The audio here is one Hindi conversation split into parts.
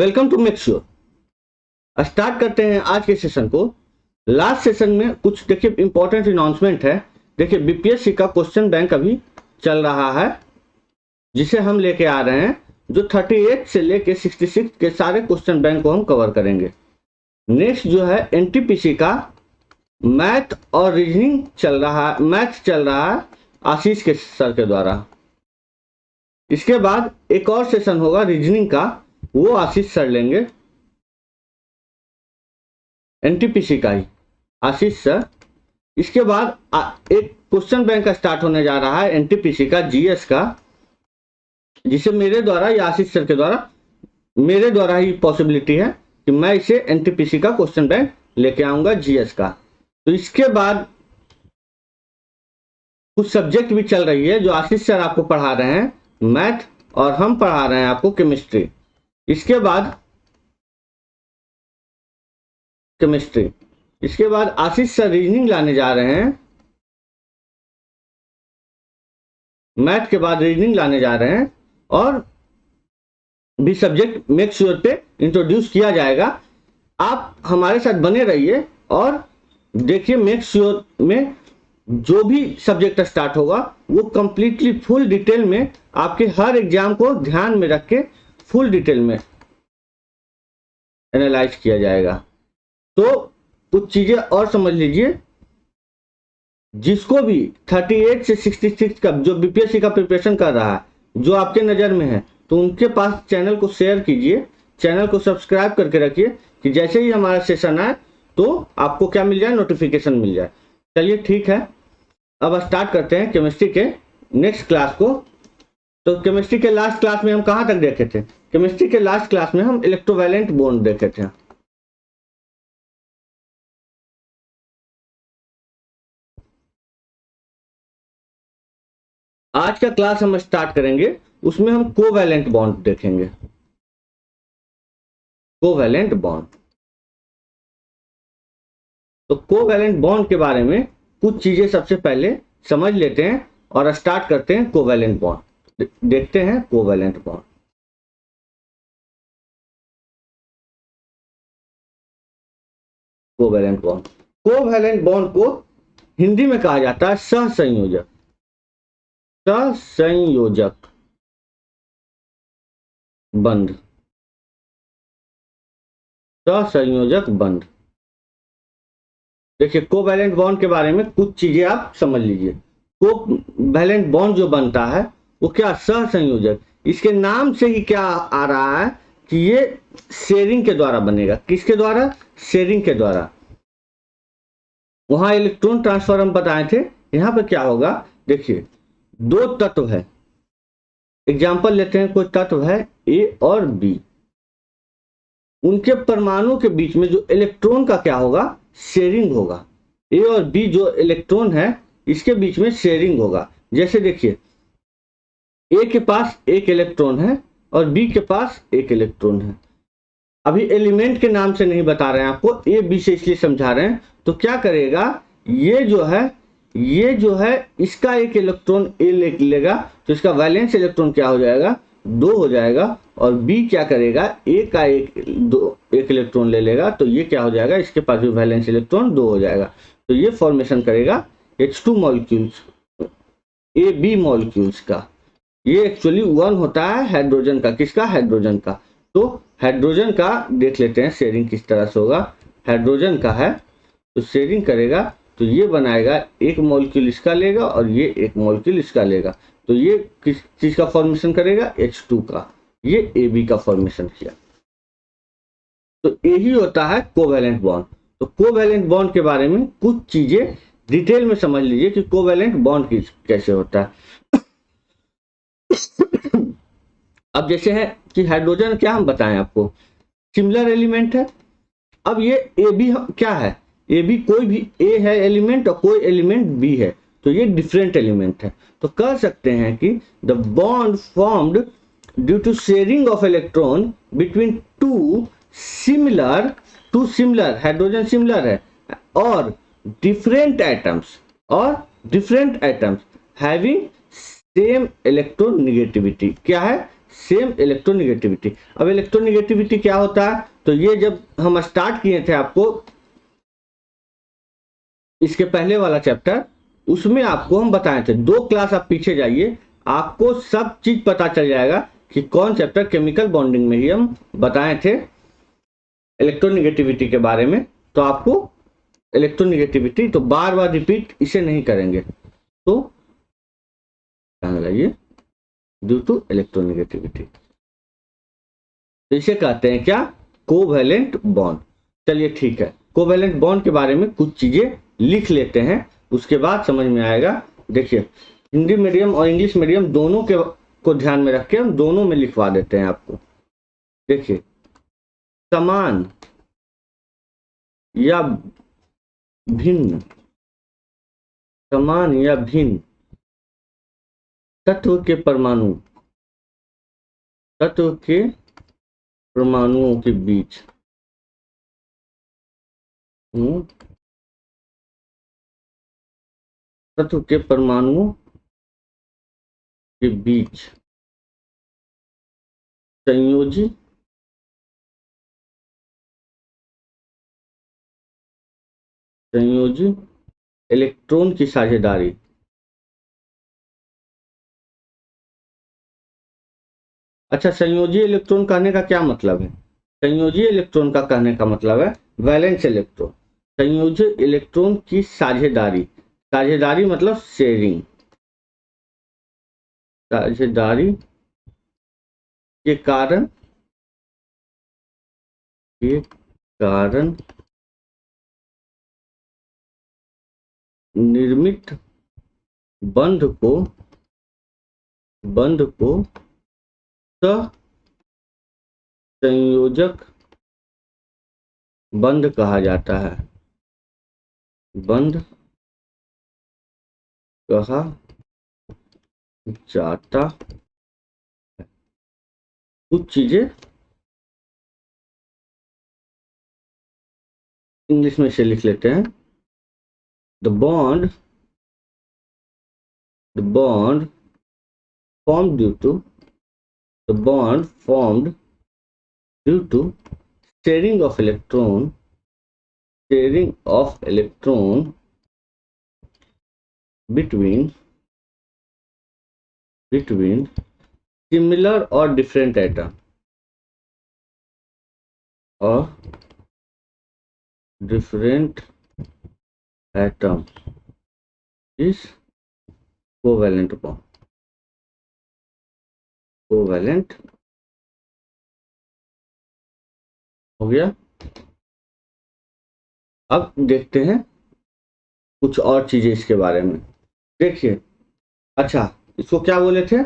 Welcome to make sure. Start करते हैं आज के सेशन को। लास्ट सेशन में कुछ देखिए इंपॉर्टेंट अनाउंसमेंट है। देखिए बीपीएससी का क्वेश्चन बैंक अभी चल रहा है जिसे हम लेके आ रहे हैं, जो 38 से लेके 66 के सारे क्वेश्चन बैंक को हम कवर करेंगे। नेक्स्ट जो है एनटीपीसी का मैथ और रीजनिंग चल रहा है, मैथ चल रहा है आशीष के सर के द्वारा। इसके बाद एक और सेशन होगा रीजनिंग का, वो आशीष सर लेंगे, एनटीपीसी का ही आशीष सर। इसके बाद एक क्वेश्चन बैंक का स्टार्ट होने जा रहा है एनटीपीसी का, जीएस का, जिसे मेरे द्वारा या आशीष सर के द्वारा, मेरे द्वारा ही पॉसिबिलिटी है कि मैं इसे एनटीपीसी का क्वेश्चन बैंक लेके आऊंगा जीएस का। तो इसके बाद कुछ सब्जेक्ट भी चल रही है जो आशीष सर आपको पढ़ा रहे हैं, मैथ, और हम पढ़ा रहे हैं आपको केमिस्ट्री। इसके बाद केमिस्ट्री, इसके बाद आशीष सर रीजनिंग लाने जा रहे हैं, मैथ के बाद रीजनिंग लाने जा रहे हैं, और भी सब्जेक्ट मेक श्योर पे इंट्रोड्यूस किया जाएगा। आप हमारे साथ बने रहिए और देखिए मेक श्योर में जो भी सब्जेक्ट स्टार्ट होगा वो कंप्लीटली फुल डिटेल में आपके हर एग्जाम को ध्यान में रख के फुल डिटेल में एनालाइज किया जाएगा। तो कुछ चीजें और समझ लीजिए, जिसको भी 38 से 66 का जो बीपीएससी का प्रिपरेशन कर रहा है, जो आपके नजर में है, तो उनके पास चैनल को शेयर कीजिए, चैनल को सब्सक्राइब करके रखिए कि जैसे ही हमारा सेशन आए तो आपको क्या मिल जाए, नोटिफिकेशन मिल जाए। चलिए ठीक है, अब स्टार्ट करते हैं केमिस्ट्री के नेक्स्ट क्लास को। तो केमिस्ट्री के लास्ट क्लास में हम कहां तक देखे थे? केमिस्ट्री के लास्ट क्लास में हम इलेक्ट्रोवैलेंट बॉन्ड देखे थे। आज का क्लास हम स्टार्ट करेंगे, उसमें हम कोवैलेंट बॉन्ड देखेंगे। कोवैलेंट बॉन्ड, तो कोवैलेंट बॉन्ड के बारे में कुछ चीजें सबसे पहले समझ लेते हैं और स्टार्ट करते हैं कोवैलेंट बॉन्ड। देखते हैं covalent bond. Covalent bond, covalent bond को हिंदी में कहा जाता है सहसंयोजक। सहसंयोजक बंध, सहसंयोजक बंध। देखिए कोवैलेंट बॉन्ड के बारे में कुछ चीजें आप समझ लीजिए। कोवैलेंट बॉन्ड जो बनता है वो क्या, सहसंयोजक। इसके नाम से ही क्या आ रहा है कि ये शेयरिंग के द्वारा बनेगा। किसके द्वारा? शेयरिंग के द्वारा। वहां इलेक्ट्रॉन ट्रांसफर हम बताए थे, यहां पर क्या होगा, देखिए दो तत्व है, एग्जाम्पल लेते हैं, कोई तत्व है ए और बी, उनके परमाणु के बीच में जो इलेक्ट्रॉन का क्या होगा, शेयरिंग होगा। ए और बी जो इलेक्ट्रॉन है इसके बीच में शेयरिंग होगा। जैसे देखिए ए के पास एक इलेक्ट्रॉन है और बी के पास एक इलेक्ट्रॉन है। अभी एलिमेंट के नाम से नहीं बता रहे हैं आपको, ए बी से इसलिए समझा रहे हैं। तो क्या करेगा, ये जो है इसका एक इलेक्ट्रॉन ए लेगा, तो इसका वैलेंस इलेक्ट्रॉन क्या हो जाएगा, 2 हो जाएगा। और बी क्या करेगा, ए का एक इलेक्ट्रॉन ले लेगा, तो ये क्या हो जाएगा, इसके पास भी वैलेंस इलेक्ट्रॉन 2 हो जाएगा। तो ये फॉर्मेशन करेगा H2 molecules, A B molecules का। ये एक्चुअली 1 होता है हाइड्रोजन का। किसका? हाइड्रोजन का। तो हाइड्रोजन का देख लेते हैं शेयरिंग किस तरह से होगा। हाइड्रोजन का है तो शेयरिंग करेगा, तो ये बनाएगा एक मॉलिक्यूल इसका लेगा और ये एक मॉलिक्यूल इसका लेगा, तो ये किस चीज का फॉर्मेशन करेगा, H2 का। ये AB का फॉर्मेशन किया, तो यही होता है कोवैलेंट बॉन्ड। तो कोवैलेंट बॉन्ड के बारे में कुछ चीजें डिटेल में समझ लीजिए कि कोवैलेंट बॉन्ड कैसे होता है। अब जैसे है कि हाइड्रोजन क्या हम बताएं आपको, सिमिलर एलिमेंट है। अब ये AB क्या है, AB कोई भी A है एलिमेंट और कोई एलिमेंट B है, तो ये डिफरेंट एलिमेंट है। तो कह सकते हैं कि the bond formed due to sharing of electron between two similar, hydrogen similar है, और different atoms having same electronegativity. क्या है? Same electronegativity. अब इलेक्ट्रोनिगेटिविटी क्या होता है, तो ये जब हम स्टार्ट किए थे आपको इसके पहले वाला चैप्टर, उसमें आपको हम बताए थे, 2 क्लास आप पीछे जाइए, आपको सब चीज पता चल जाएगा कि कौन चैप्टर, केमिकल बॉन्डिंग में ही हम बताए थे इलेक्ट्रोनिगेटिविटी के बारे में। तो आपको इलेक्ट्रोनिगेटिविटी तो बार बार रिपीट इसे नहीं करेंगे, तो लगाइए ड्यू टू इलेक्ट्रोनिगेटिविटी। तो इसे कहते हैं क्या, कोवैलेंट बॉन्ड। चलिए ठीक है, कोवैलेंट बॉन्ड के बारे में कुछ चीजें लिख लेते हैं, उसके बाद समझ में आएगा। देखिए हिंदी मीडियम और इंग्लिश मीडियम दोनों के को ध्यान में रख के हम दोनों में लिखवा देते हैं आपको। देखिए समान या भिन्न, समान या भिन्न तत्व के परमाणु, तत्व के परमाणुओं के बीच तत्व के परमाणुओं के बीच संयोजी इलेक्ट्रॉन की साझेदारी। अच्छा, संयोजी इलेक्ट्रॉन कहने का क्या मतलब है? संयोजी इलेक्ट्रॉन का कहने का मतलब है वैलेंस इलेक्ट्रॉन। संयोजी इलेक्ट्रॉन की साझेदारी, साझेदारी मतलब शेयरिंग, साझेदारी के कारण निर्मित बंध को संयोजक बंध कहा जाता है, बंध कहा जाता है। कुछ चीजें इंग्लिश में से लिख लेते हैं। The bond formed due to the bond formed due to sharing of electron between similar or different atom is covalent bond, covalent हो गया। अब देखते हैं कुछ और चीजें इसके बारे में। देखिए, अच्छा इसको क्या बोले थे,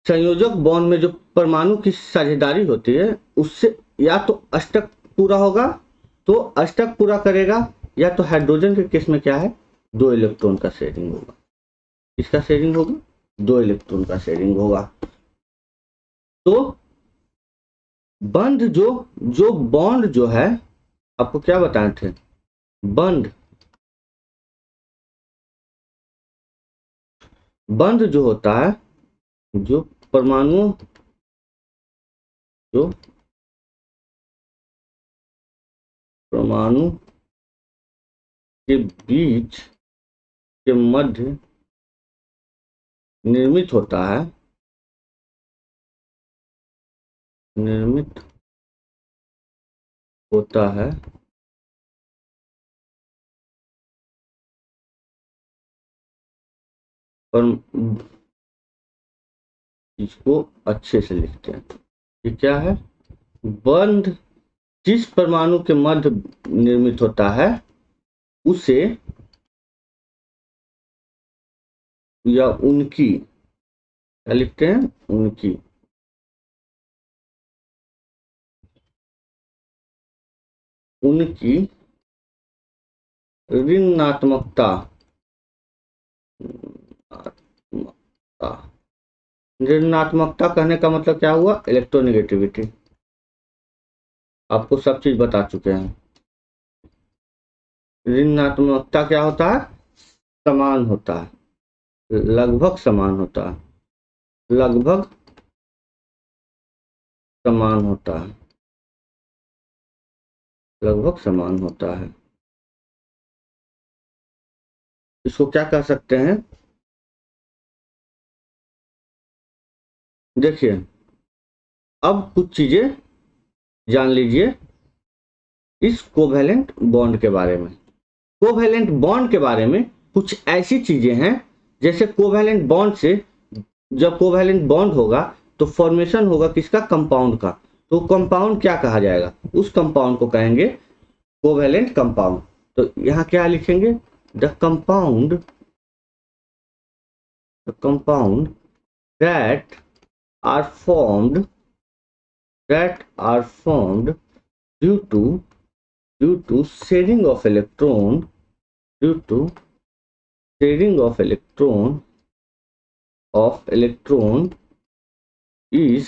संयोजक बॉन्ड में जो परमाणु की साझेदारी होती है उससे या तो अष्टक पूरा होगा तो अष्टक पूरा करेगा, या तो हाइड्रोजन के केस में क्या है 2 इलेक्ट्रॉन का शेयरिंग होगा। किसका शेयरिंग होगा? 2 इलेक्ट्रॉन का शेयरिंग होगा। तो बंध जो बॉन्ड जो है, आपको क्या बताए थे, बंध जो होता है, जो परमाणु के बीच के मध्य निर्मित होता है, पर इसको अच्छे से लिखते हैं। ये क्या है, बंध जिस परमाणु के मध्य निर्मित होता है उसे या उनकी, क्या लिखते हैं, उनकी ऋणात्मकता कहने का मतलब क्या हुआ, इलेक्ट्रोनिगेटिविटी। आपको सब चीज बता चुके हैं। ऋणात्मकता क्या होता है, समान होता है, लगभग समान होता है। लगभग समान होता है, लगभग समान होता है। इसको क्या कह सकते हैं? देखिए, अब कुछ चीजें जान लीजिए इस कोवैलेंट बॉन्ड के बारे में। कोवैलेंट बॉन्ड के बारे में कुछ ऐसी चीजें हैं, जैसे कोवैलेंट बॉन्ड से, जब कोवैलेंट बॉन्ड होगा तो फॉर्मेशन होगा किसका? कंपाउंड का। तो कंपाउंड क्या कहा जाएगा? उस कंपाउंड को कहेंगे कोवैलेंट कंपाउंड। तो यहाँ क्या लिखेंगे? The compound that are formed due to sharing of electron, is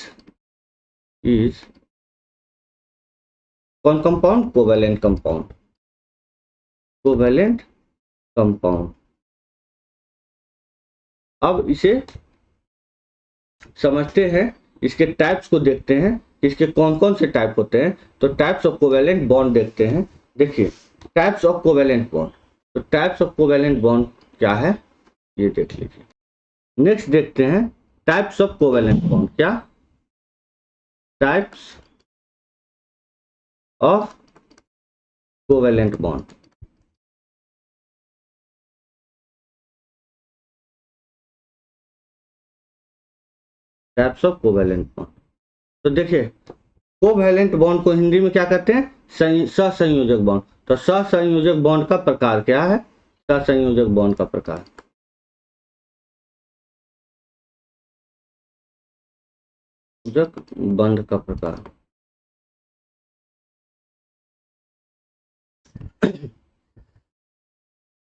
कौन कंपाउंड? Covalent compound. अब इसे समझते हैं, इसके टाइप्स को देखते हैं, इसके कौन कौन से टाइप होते हैं। तो टाइप्स ऑफ कोवैलेंट बॉन्ड देखते हैं। देखिए, टाइप्स ऑफ कोवैलेंट बॉन्ड। तो टाइप्स ऑफ कोवैलेंट बॉन्ड क्या है, ये देख लीजिए। नेक्स्ट देखते हैं टाइप्स ऑफ कोवैलेंट बॉन्ड। क्या? Types of covalent bond. Types of covalent bond. तो देखिए, कोवैलेंट बॉन्ड को हिंदी में क्या कहते हैं? सहसंयोजक बॉन्ड। तो सहसंयोजक बॉन्ड का प्रकार क्या है? सहसंयोजक बॉन्ड का प्रकार, बंध का प्रकार।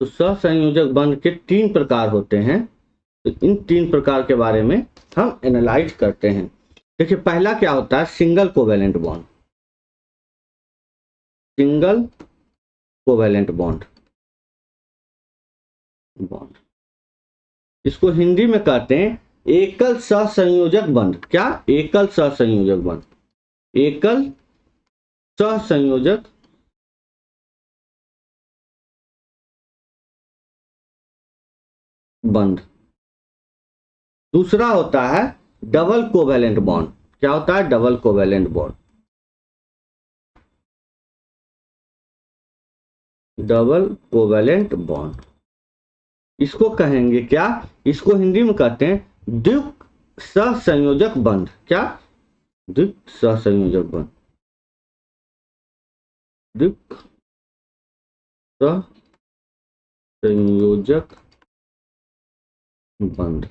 तो सहसंयोजक बंध के 3 प्रकार होते हैं। तो इन 3 प्रकार के बारे में हम एनालाइज करते हैं। देखिए, पहला क्या होता है? Single covalent bond. Single covalent bond, इसको हिंदी में कहते हैं एकल सहसंयोजक बंध। क्या? एकल सहसंयोजक बंध। एकल सहसंयोजक बंध। दूसरा होता है डबल कोवैलेंट बॉन्ड। क्या होता है? Double covalent bond. Double covalent bond, इसको कहेंगे क्या? इसको हिंदी में कहते हैं द्विक सहसंयोजक बंध। क्या? द्विक सहसंयोजक बंध। द्विक सहसंयोजक बंध।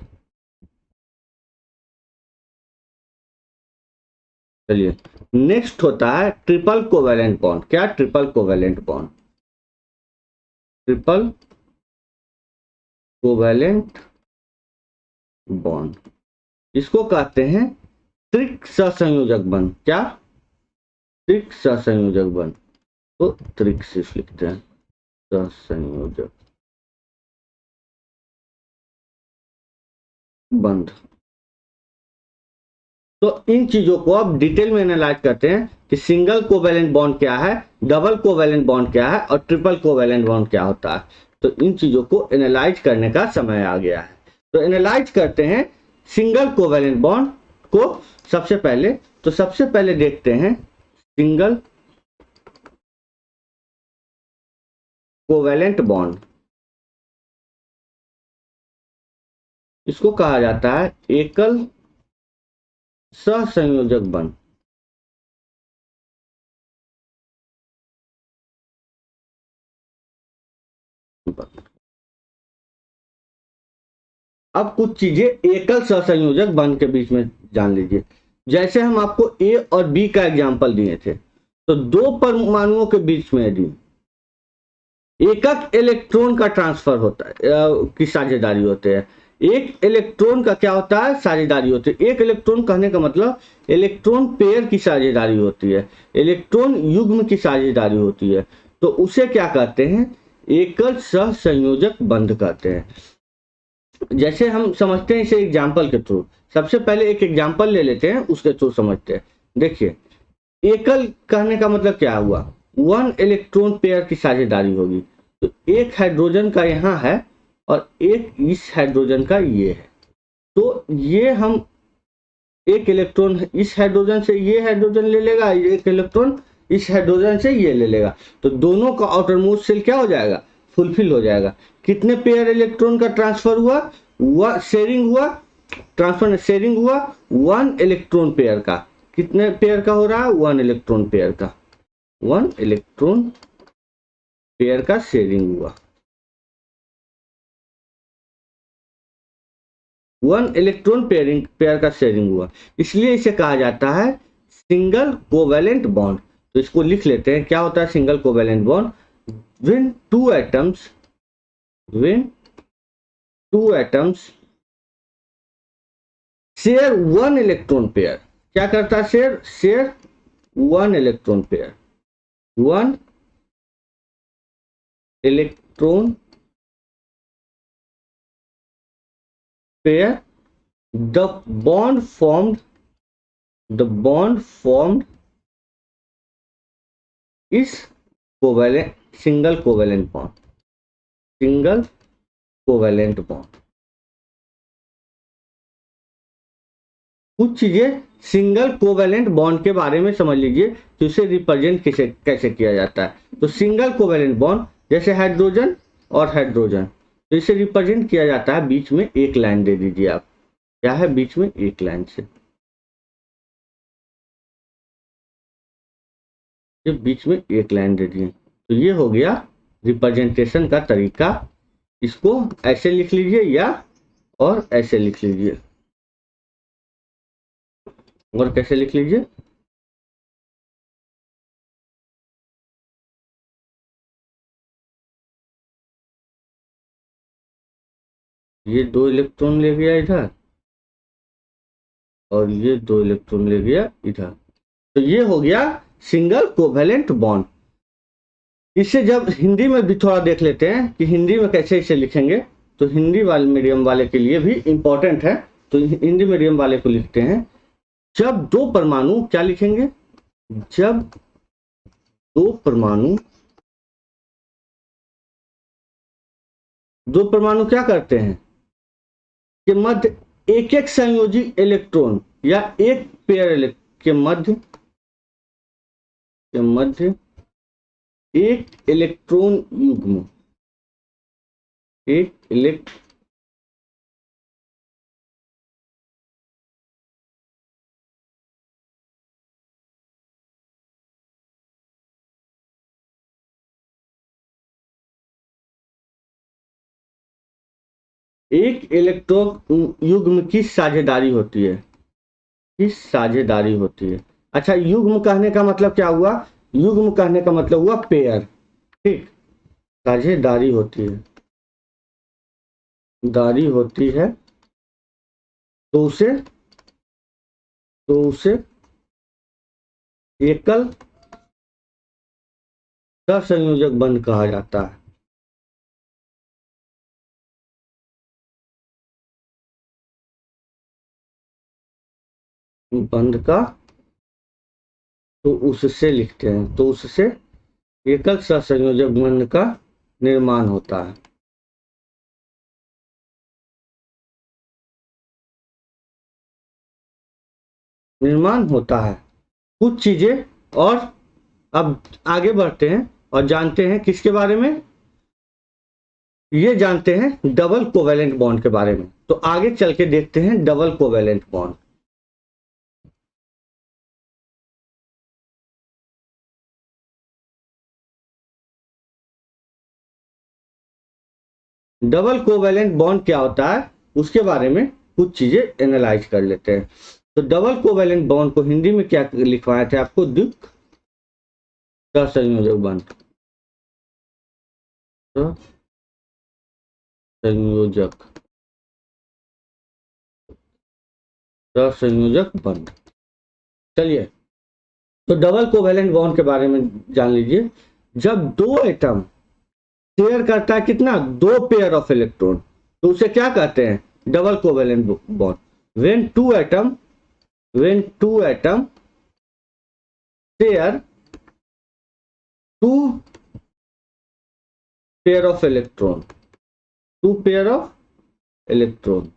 चलिए, नेक्स्ट होता है ट्रिपल कोवैलेंट बॉन्ड। क्या? Triple covalent bond. Triple covalent bond, इसको कहते हैं त्रिक सहसंयोजक बंध। क्या? त्रिक सहसंयोजक बंध। तो त्रिक से लिखते हैं, सहसंयोजक बंध। तो इन चीजों को अब डिटेल में एनालाइज करते हैं कि सिंगल कोवैलेंट बॉन्ड क्या है, डबल कोवैलेंट बॉन्ड क्या है और ट्रिपल कोवैलेंट बॉन्ड क्या होता है। तो इन चीजों को एनालाइज करने का समय आ गया है। तो एनालाइज करते हैं सिंगल कोवैलेंट बॉन्ड को। सबसे पहले देखते हैं सिंगल कोवैलेंट बॉन्ड। इसको कहा जाता है एकल सहसंयोजक बंध। अब कुछ चीजें एकल सहसंयोजक बंध के बीच में जान लीजिए। जैसे हम आपको ए और बी का एग्जांपल दिए थे, तो 2 परमाणुओं के बीच में यदि एकक इलेक्ट्रॉन का ट्रांसफर होता है, की साझेदारी होते हैं। एक इलेक्ट्रॉन का क्या होता है? साझेदारी होती है। एक इलेक्ट्रॉन कहने का मतलब इलेक्ट्रॉन पेयर की साझेदारी होती है, इलेक्ट्रॉन युग्म की साझेदारी होती है। तो उसे क्या कहते हैं? एकल सहसंयोजक बंध कहते हैं। जैसे हम समझते हैं इसे एग्जाम्पल के थ्रू। सबसे पहले एक एग्जाम्पल ले लेते हैं, उसके थ्रू समझते हैं। देखिए, एकल कहने का मतलब क्या हुआ, वन इलेक्ट्रॉन पेयर की साझेदारी होगी। तो एक हाइड्रोजन का यहाँ है और एक इस हाइड्रोजन का ये है। तो ये हम एक इलेक्ट्रॉन इस हाइड्रोजन से ये हाइड्रोजन ले लेगा, एक इलेक्ट्रॉन इस हाइड्रोजन से ये ले लेगा, तो दोनों का आउटर मोस्ट शेल क्या हो जाएगा, फुलफिल हो जाएगा। कितने पेयर इलेक्ट्रॉन का ट्रांसफर हुआ, शेयरिंग हुआ, ट्रांसफर शेयरिंग हुआ, वन इलेक्ट्रॉन पेयर का। कितने पेयर का हो रहा है, वन इलेक्ट्रॉन पेयर का, वन इलेक्ट्रॉन पेयर का शेयरिंग हुआ, वन इलेक्ट्रॉन पेयर का शेयरिंग हुआ। इसलिए इसे कहा जाता है सिंगल कोवैलेंट बॉन्ड। तो इसको लिख लेते हैं, क्या होता है single covalent bond, when two atoms share one electron pair, क्या करता है share one electron pair, one electron pair, the bond formed is covalent, single covalent bond। कुछ चीजें सिंगल कोवैलेंट बॉन्ड के बारे में समझ लीजिए कि उसे रिप्रेजेंट कैसे किया जाता है। तो सिंगल कोवैलेंट बॉन्ड जैसे हाइड्रोजन और हाइड्रोजन, तो इसे रिप्रेजेंट किया जाता है, बीच में एक लाइन दे दीजिए आप, क्या है बीच में एक लाइन से, ये बीच में एक लाइन दे दिए। तो ये हो गया रिप्रेजेंटेशन का तरीका। इसको ऐसे लिख लीजिए या और ऐसे लिख लीजिए, और कैसे लिख लीजिए, ये दो इलेक्ट्रॉन ले गया इधर और ये दो इलेक्ट्रॉन ले गया इधर। तो ये हो गया सिंगल कोवैलेंट बॉन्ड। इसे जब हिंदी में भी थोड़ा देख लेते हैं कि हिंदी में कैसे इसे लिखेंगे, तो हिंदी वाले मीडियम वाले के लिए भी इंपॉर्टेंट है। तो हिंदी मीडियम वाले को लिखते हैं, जब दो परमाणु, क्या लिखेंगे, जब दो परमाणु क्या करते हैं कि मध्य एक एक संयोजी इलेक्ट्रॉन या एक पेयर के मध्य एक इलेक्ट्रॉन युग्म, एक इलेक्ट्रॉन युग्म की साझेदारी होती है, अच्छा, युग्म कहने का मतलब क्या हुआ, युग्म कहने का मतलब हुआ पेयर, ठीक, साझेदारी होती है, तो उसे एकल सहसंयोजक बंध कहा जाता है। बंध का, तो उससे लिखते हैं, तो उससे एकल सहसंयोजक बंध का निर्माण होता है। कुछ चीजें, और अब आगे बढ़ते हैं और जानते हैं किसके बारे में, ये जानते हैं डबल कोवैलेंट बॉन्ड के बारे में। तो आगे चल के देखते हैं double covalent bond. Double covalent bond क्या होता है, उसके बारे में कुछ चीजें एनालाइज कर लेते हैं। तो डबल कोवैलेंट बॉन्ड को हिंदी में क्या लिखवाए थे आपको, द्विक सहसंयोजक बंध, सहसंयोजक बंध। चलिए, तो डबल कोवैलेंट बॉन्ड के बारे में जान लीजिए। जब दो एटम शेयर करता है कितना, दो पेयर ऑफ इलेक्ट्रॉन, तो उसे क्या कहते हैं, double covalent bond. When two atom share two pair of electron, two pair of electron,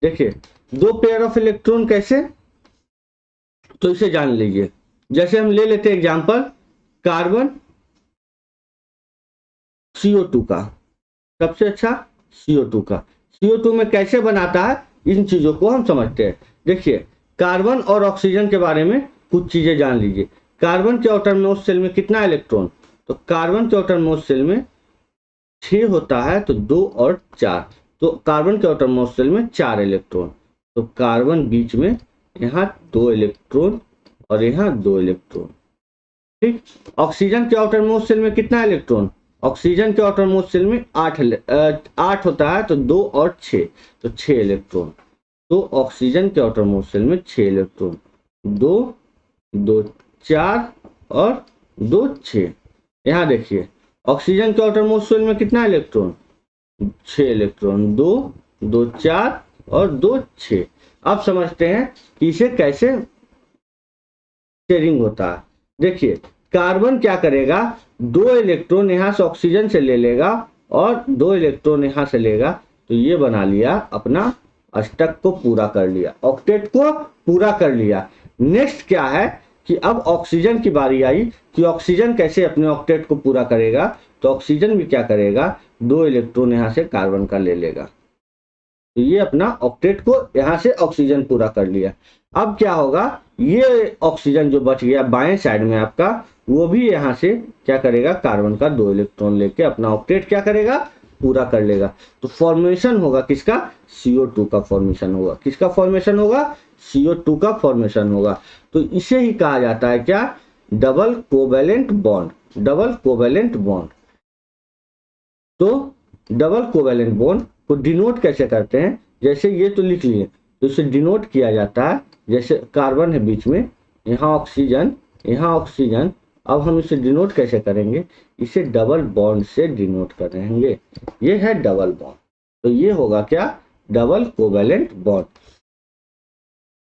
देखिए दो पेयर ऑफ इलेक्ट्रॉन कैसे, तो इसे जान लीजिए। जैसे हम ले लेते हैं एग्जांपल कार्बन CO2 का, सबसे अच्छा CO2 का। CO2 में कैसे बनाता है, इन चीजों को हम समझते हैं। देखिए कार्बन और ऑक्सीजन के बारे में कुछ चीजें जान लीजिए। कार्बन के आउटरमोस्ट शेल में कितना इलेक्ट्रॉन, तो कार्बन के आउटरमोस्ट शेल में 6 होता है, तो 2 और 4, तो कार्बन के आउटरमोस्ट शेल में 4 इलेक्ट्रॉन। तो कार्बन बीच में यहाँ 2 इलेक्ट्रॉन और यहाँ 2 इलेक्ट्रॉन, ठीक। ऑक्सीजन के आउटरमोस्ट शेल में कितना इलेक्ट्रॉन, ऑक्सीजन के आउटरमोस्ट शेल में 8 होता है, तो 2 और 6, तो 6 इलेक्ट्रॉन। तो ऑक्सीजन के आउटरमोस्ट शेल में 6 इलेक्ट्रॉन, 2 2 4 और 2 6। यहाँ देखिए ऑक्सीजन के आउटरमोस्ट शेल में कितना इलेक्ट्रॉन, 6 इलेक्ट्रॉन, 2 2 4 और 2 6। अब समझते हैं कि इसे कैसे शेयरिंग होता है। देखिए कार्बन क्या करेगा, 2 इलेक्ट्रॉन यहाँ से ऑक्सीजन से ले लेगा और 2 इलेक्ट्रॉन यहाँ से लेगा, तो ये बना लिया अपना अष्टक को पूरा कर लिया, ऑक्टेट को पूरा कर लिया। नेक्स्ट क्या है कि अब ऑक्सीजन की बारी आई कि ऑक्सीजन कैसे अपने ऑक्टेट को पूरा करेगा। तो ऑक्सीजन भी क्या करेगा, 2 इलेक्ट्रॉन यहाँ से कार्बन का ले लेगा, तो ये अपना ऑक्टेट को यहाँ से ऑक्सीजन पूरा कर लिया। अब क्या होगा, ये ऑक्सीजन जो बच गया बाएं साइड में आपका, वो भी यहाँ से क्या करेगा, कार्बन का 2 इलेक्ट्रॉन लेके अपना ऑक्टेट क्या करेगा, पूरा कर लेगा। तो फॉर्मेशन होगा किसका, CO2 का फॉर्मेशन होगा। किसका फॉर्मेशन होगा, CO2 का फॉर्मेशन होगा। तो इसे ही कहा जाता है क्या, double covalent bond, double covalent bond. तो डबल कोवेलेंट बॉन्ड को डिनोट कैसे करते हैं, जैसे ये तो लिख लिए, तो इसे डिनोट किया जाता है, जैसे कार्बन है बीच में, यहाँ ऑक्सीजन, यहाँ ऑक्सीजन। अब हम इसे डिनोट कैसे करेंगे, इसे डबल बॉन्ड से डिनोट करेंगे। ये है डबल बॉन्ड, तो ये होगा क्या, डबल कोवेलेंट बॉन्ड।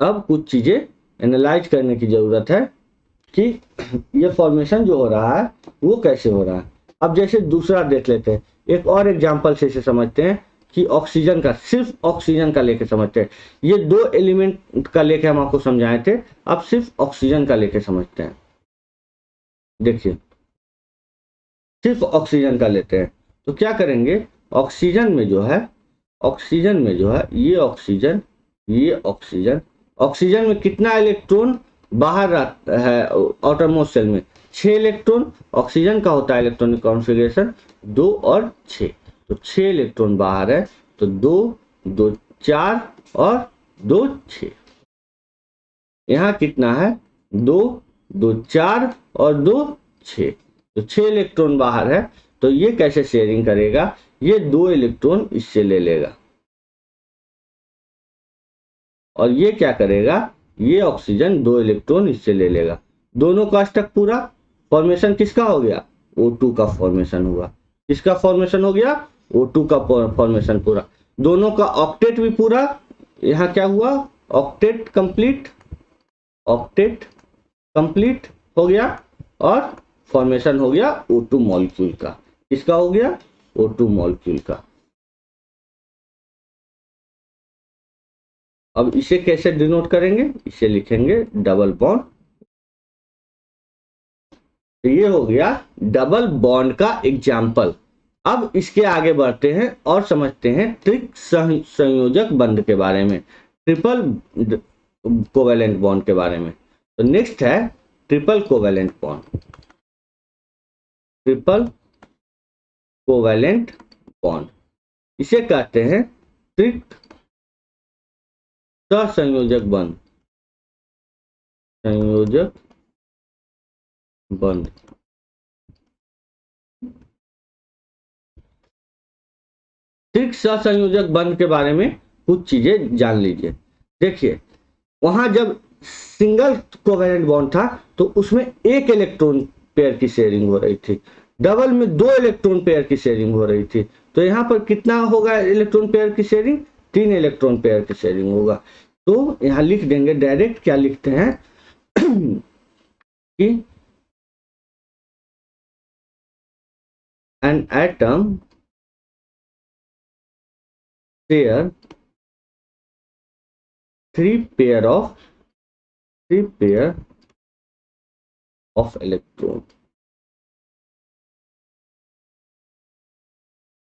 अब कुछ चीजें एनालाइज करने की जरूरत है कि ये फॉर्मेशन जो हो रहा है वो कैसे हो रहा है। अब जैसे दूसरा देख लेते हैं, एक और एग्जांपल से इसे समझते हैं कि ऑक्सीजन का, सिर्फ ऑक्सीजन का लेके समझते हैं। ये 2 एलिमेंट का लेके हम आपको समझाए थे, अब सिर्फ ऑक्सीजन का लेके समझते हैं। देखिए सिर्फ ऑक्सीजन का लेते हैं, तो क्या करेंगे, ऑक्सीजन में जो है ये ऑक्सीजन, ये ऑक्सीजन, ऑक्सीजन में कितना इलेक्ट्रॉन बाहर है आउटरमोस्ट शेल में, 6 इलेक्ट्रॉन। ऑक्सीजन का होता है इलेक्ट्रॉनिक कॉन्फ़िगरेशन 2 और 6, तो 6 इलेक्ट्रॉन बाहर है, तो 2 2 4 और 2 6। यहाँ कितना है, 2 2 4 और 2 6, तो 6 इलेक्ट्रॉन बाहर है। तो ये कैसे शेयरिंग करेगा, ये 2 इलेक्ट्रॉन इससे ले लेगा और ये क्या करेगा, ये ऑक्सीजन 2 इलेक्ट्रॉन इससे ले लेगा। दोनों का अष्टक पूरा, फॉर्मेशन किसका हो गया, O2 का फॉर्मेशन हुआ। किसका फॉर्मेशन हो गया, O2 का फॉर्मेशन पूरा। दोनों का ऑक्टेट भी पूरा, यहाँ क्या हुआ, ऑक्टेट कंप्लीट, ऑक्टेट कंप्लीट हो गया और फॉर्मेशन हो गया O2 मॉलिक्यूल का। किसका हो गया, O2 मॉलिक्यूल का। अब इसे कैसे डिनोट करेंगे, इसे लिखेंगे डबल बॉन्ड। तो ये हो गया डबल बॉन्ड का एग्जाम्पल। अब इसके आगे बढ़ते हैं और समझते हैं त्रिक संयोजक बंध के बारे में, ट्रिपल कोवेलेंट बॉन्ड के बारे में। तो नेक्स्ट है triple covalent bond, triple covalent bond. इसे कहते हैं त्रिक संयोजक बंध, संयोजक बंध। त्रिक संयोजक बंध के बारे में कुछ चीजें जान लीजिए। देखिए वहां जब सिंगल कोवेलेंट बॉन्ड था तो उसमें 1 इलेक्ट्रॉन पेयर की शेयरिंग हो रही थी, डबल में 2 इलेक्ट्रॉन पेयर की शेयरिंग हो रही थी, तो यहाँ पर कितना होगा इलेक्ट्रॉन पेयर की शेयरिंग, 3 इलेक्ट्रॉन पेयर की शेयरिंग होगा। तो यहाँ लिख देंगे डायरेक्ट, क्या लिखते हैं कि an atom share 3 pair of electron.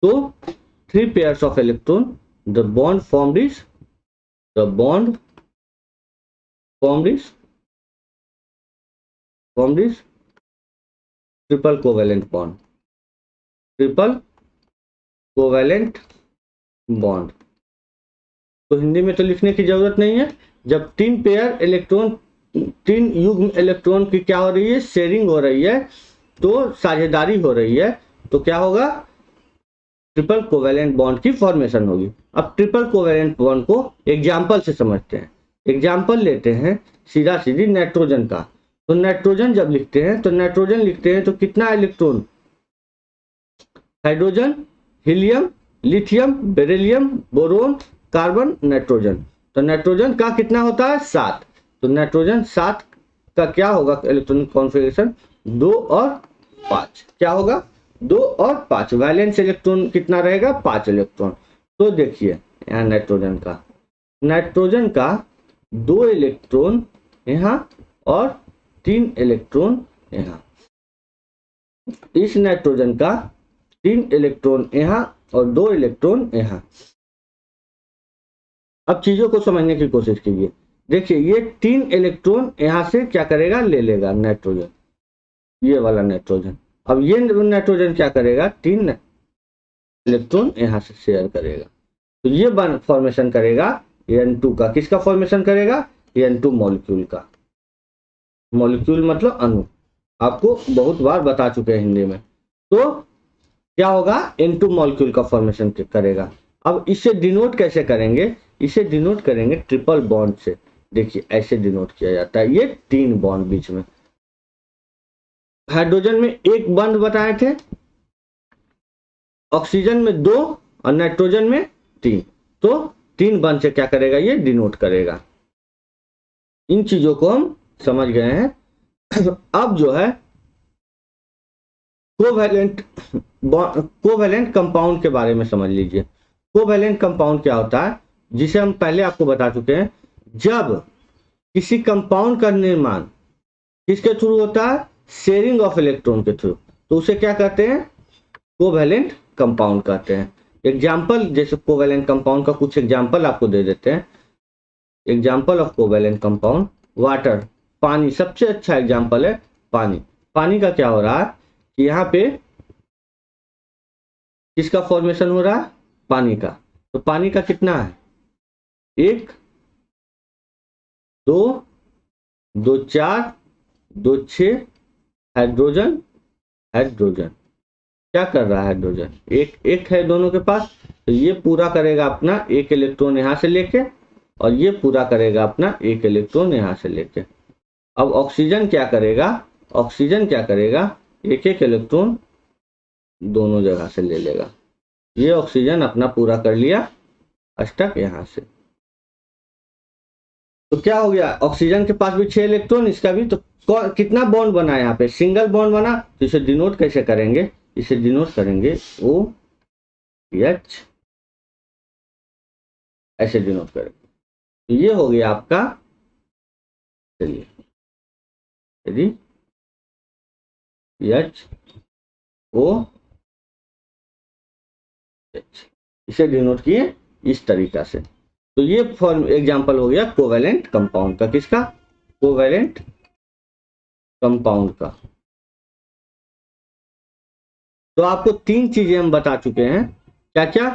तो 3 pairs of electron, the bond formed is triple covalent bond, तो हिंदी में तो लिखने की जरूरत नहीं है। जब 3 पेयर इलेक्ट्रॉन, 3 युग्म इलेक्ट्रॉन की क्या हो रही है, शेयरिंग हो रही है, तो साझेदारी हो रही है, तो क्या होगा, ट्रिपल कोवेलेंट बॉन्ड की फॉर्मेशन होगी। अब ट्रिपल कोवेलेंट बॉन्ड को एग्जाम्पल से समझते हैं। एग्जाम्पल लेते हैं सीधा सीधी नाइट्रोजन का। तो नाइट्रोजन जब लिखते हैं तो कितना electron, hydrogen, helium, lithium, beryllium, boron, carbon, nitrogen. तो नाइट्रोजन का कितना होता है, 7। तो नाइट्रोजन 7 का क्या होगा इलेक्ट्रॉनिक कॉन्फ़िगरेशन, 2 और 5। क्या होगा, 2 और 5। वैलेंस इलेक्ट्रॉन कितना रहेगा, 5 इलेक्ट्रॉन। तो देखिए यहाँ नाइट्रोजन का 2 इलेक्ट्रॉन यहाँ और 3 इलेक्ट्रॉन यहाँ। इस नाइट्रोजन का 3 इलेक्ट्रॉन यहाँ और 2 इलेक्ट्रॉन यहाँ। अब चीजों को समझने की कोशिश कीजिए। देखिए ये 3 इलेक्ट्रॉन यहाँ से क्या करेगा, ले लेगा नाइट्रोजन, ये वाला नाइट्रोजन। अब ये नाइट्रोजन क्या करेगा, 3 इलेक्ट्रॉन यहाँ से शेयर करेगा, तो ये फॉर्मेशन करेगा N2 का। किसका फॉर्मेशन करेगा, N2 मॉलिक्यूल का। मॉलिक्यूल मतलब अणु, आपको बहुत बार बता चुके हैं हिंदी में। तो क्या होगा, N2 मॉलिक्यूल का फॉर्मेशन करेगा। अब इसे डिनोट कैसे करेंगे, इसे डिनोट करेंगे ट्रिपल बॉन्ड से। देखिए ऐसे डिनोट किया जाता है, ये 3 बॉन्ड बीच में। हाइड्रोजन में 1 बॉन्ड बताए थे, ऑक्सीजन में 2 और नाइट्रोजन में 3। तो 3 बॉन्ड से क्या करेगा, ये डिनोट करेगा। इन चीजों को हम समझ गए हैं। अब जो है कोवैलेंट कंपाउंड के बारे में समझ लीजिए। कोवैलेंट कंपाउंड क्या होता है, जिसे हम पहले आपको बता चुके हैं। जब किसी कंपाउंड का निर्माण किसके थ्रू होता है, शेयरिंग ऑफ इलेक्ट्रॉन के थ्रू, तो उसे क्या कहते हैं, कोवैलेंट कंपाउंड कहते हैं। एग्जाम्पल, जैसे कोवैलेंट कंपाउंड का कुछ एग्जाम्पल आपको दे देते हैं। Example of covalent compound, water, पानी सबसे अच्छा एग्जाम्पल है। पानी का क्या हो रहा है कि यहाँ पे किसका फॉर्मेशन हो रहा है, पानी का। तो पानी का कितना है, 1 2 2 4 2 6 हाइड्रोजन क्या कर रहा है, हाइड्रोजन एक है दोनों के पास, तो ये पूरा करेगा अपना 1 इलेक्ट्रॉन यहाँ से लेके, और ये पूरा करेगा अपना 1 इलेक्ट्रॉन यहाँ से लेके। अब ऑक्सीजन क्या करेगा, 1 इलेक्ट्रॉन दोनों जगह से ले लेगा। ये ऑक्सीजन अपना पूरा कर लिया अष्टक यहाँ से। तो क्या हो गया, ऑक्सीजन के पास भी 6 इलेक्ट्रॉन, इसका भी। तो कितना बॉन्ड बना यहाँ पे, सिंगल बॉन्ड बना। तो इसे डिनोट कैसे करेंगे, इसे डिनोट करेंगे OH, ऐसे डिनोट करेंगे। तो ये हो गया आपका, चलिए HOH, इसे डिनोट किए इस तरीका से। तो ये एग्जांपल हो गया कोवैलेंट कंपाउंड का। किसका, कोवैलेंट कंपाउंड का। तो आपको 3 चीजें हम बता चुके हैं, क्या क्या,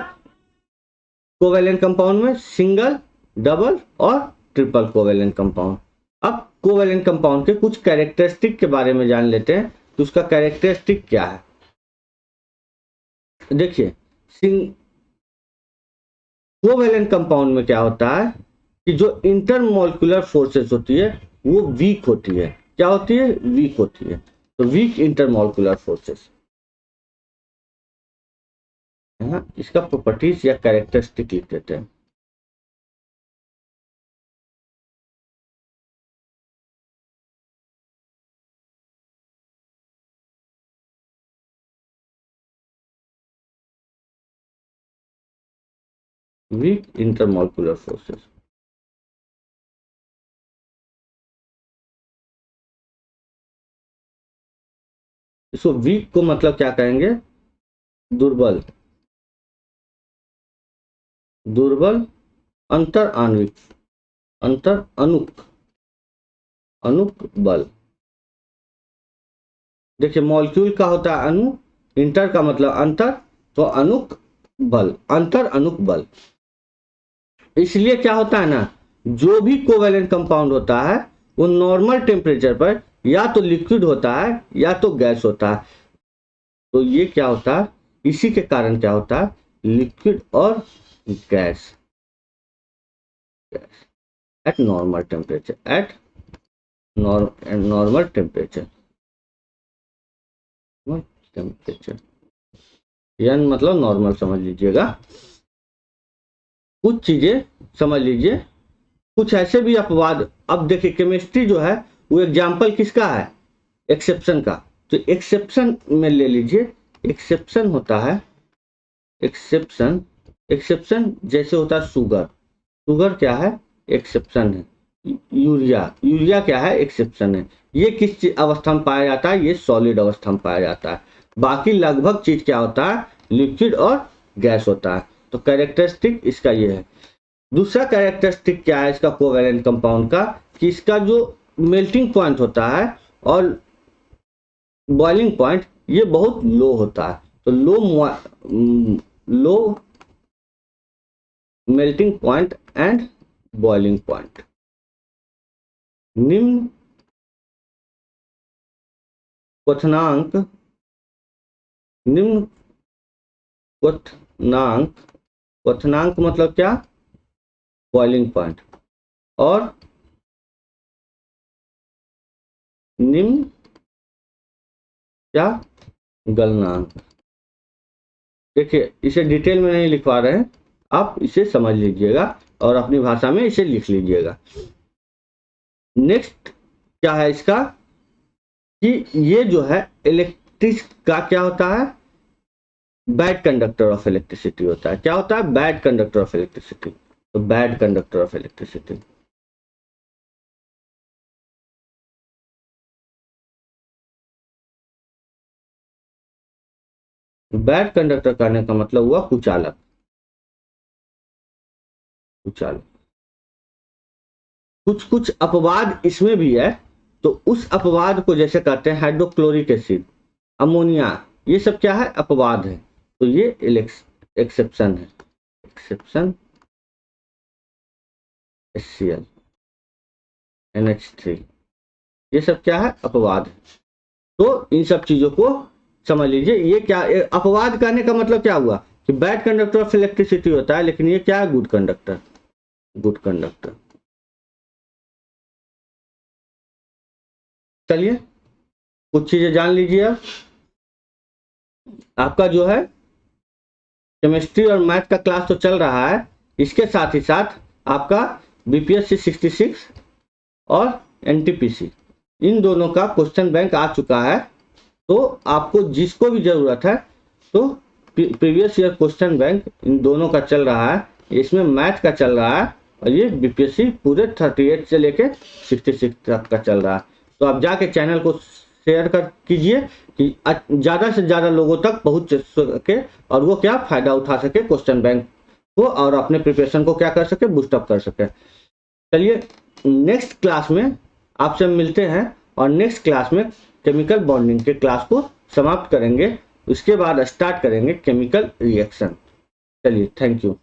कोवैलेंट कंपाउंड में सिंगल, डबल और ट्रिपल कोवैलेंट कंपाउंड। अब कोवैलेंट कंपाउंड के कुछ कैरेक्टरिस्टिक के बारे में जान लेते हैं, तो उसका कैरेक्टरिस्टिक क्या है। देखिए कोवैलेंट कंपाउंड में क्या होता है कि जो इंटरमॉलिक्यूलर फोर्सेस होती है वो वीक होती है। क्या होती है, वीक होती है। तो वीक इंटरमॉलिक्यूलर फोर्सेस, यहाँ इसका प्रॉपर्टीज या कैरेक्टरिस्टिक लिख देते हैं। वीक इंटरमॉलिक्यूलर फोर्सेस, इसको वीक को मतलब क्या कहेंगे, दुर्बल, दुर्बल अंतर आणविक, अंतर अणुक, अणुक बल। देखिए मॉलिक्यूल का होता है अणु, इंटर का मतलब अंतर, तो अणुक बल, अंतर अणुक बल। इसलिए क्या होता है ना, जो भी कोवेलेंट कंपाउंड होता है वो नॉर्मल टेम्परेचर पर या तो लिक्विड होता है या तो गैस होता है। तो ये क्या होता है, इसी के कारण क्या होता है, लिक्विड और gas at normal temperature, eight normal temperature, temperature यानी मतलब नॉर्मल समझ लीजिएगा। कुछ चीजें समझ लीजिए, कुछ ऐसे भी अपवाद। अब देखिए केमिस्ट्री जो है वो एग्जाम्पल किसका है, एक्सेप्शन का। तो एक्सेप्शन में ले लीजिए, एक्सेप्शन होता है, एक्सेप्शन, एक्सेप्शन जैसे होता है शुगर, शुगर क्या है, एक्सेप्शन है। यूरिया, यूरिया क्या है, एक्सेप्शन है। ये किस अवस्था में पाया जाता है, ये सॉलिड अवस्था में पाया जाता है। बाकी लगभग चीज क्या होता है, लिक्विड और गैस होता है। तो कैरेक्टरिस्टिक इसका ये है। दूसरा कैरेक्टरिस्टिक क्या है इसका कोवेलेंट कंपाउंड का, कि इसका जो मेल्टिंग पॉइंट होता है और बॉइलिंग पॉइंट ये बहुत लो होता है। तो low melting point and boiling point. निम्न क्वथनांक, निम्न क्वथनांक, क्वथनांक मतलब क्या, बॉइलिंग पॉइंट, और निम्न क्या, गलनांक। देखिए इसे डिटेल में नहीं लिखवा रहे हैं, आप इसे समझ लीजिएगा और अपनी भाषा में इसे लिख लीजिएगा। नेक्स्ट क्या है इसका, कि ये जो है इलेक्ट्रिक का क्या होता है, बैड कंडक्टर ऑफ इलेक्ट्रिसिटी होता है। क्या होता है, बैड कंडक्टर ऑफ इलेक्ट्रिसिटी। तो bad conductor of electricity, bad conductor करने का मतलब हुआ कुचालक, कुचालक। कुछ कुछ अपवाद इसमें भी है, तो उस अपवाद को जैसे कहते हैं हाइड्रोक्लोरिक एसिड, अमोनिया, ये सब क्या है, अपवाद है। तो ये एक्सेप्शन है, एक्सेप्शन, HCl, NH3, ये सब क्या है, अपवाद है। तो इन सब चीजों को समझ लीजिए। ये क्या, अपवाद कहने का मतलब क्या हुआ, कि बैड कंडक्टर ऑफ इलेक्ट्रिसिटी होता है, लेकिन ये क्या है, गुड कंडक्टर, गुड कंडक्टर। चलिए कुछ चीजें जान लीजिए। अब आपका जो है केमिस्ट्री और मैथ का क्लास तो चल रहा है, इसके साथ ही साथ आपका BPSC 66 और NTPC, इन दोनों का क्वेश्चन बैंक आ चुका है। तो आपको जिसको भी जरूरत है, तो प्रीवियस ईयर क्वेश्चन बैंक इन दोनों का चल रहा है, इसमें मैथ का चल रहा है और ये BPSC पूरे 38 से लेके 66 तक का चल रहा है। तो आप जाके चैनल को शेयर कर कीजिए कि ज़्यादा से ज़्यादा लोगों तक पहुंच सके और वो क्या फायदा उठा सके क्वेश्चन बैंक को, और अपने प्रिपरेशन को क्या कर सके, बूस्टअप कर सके। चलिए नेक्स्ट क्लास में आपसे मिलते हैं और नेक्स्ट क्लास में केमिकल बॉन्डिंग के क्लास को समाप्त करेंगे। उसके बाद स्टार्ट करेंगे केमिकल रिएक्शन। चलिए थैंक यू।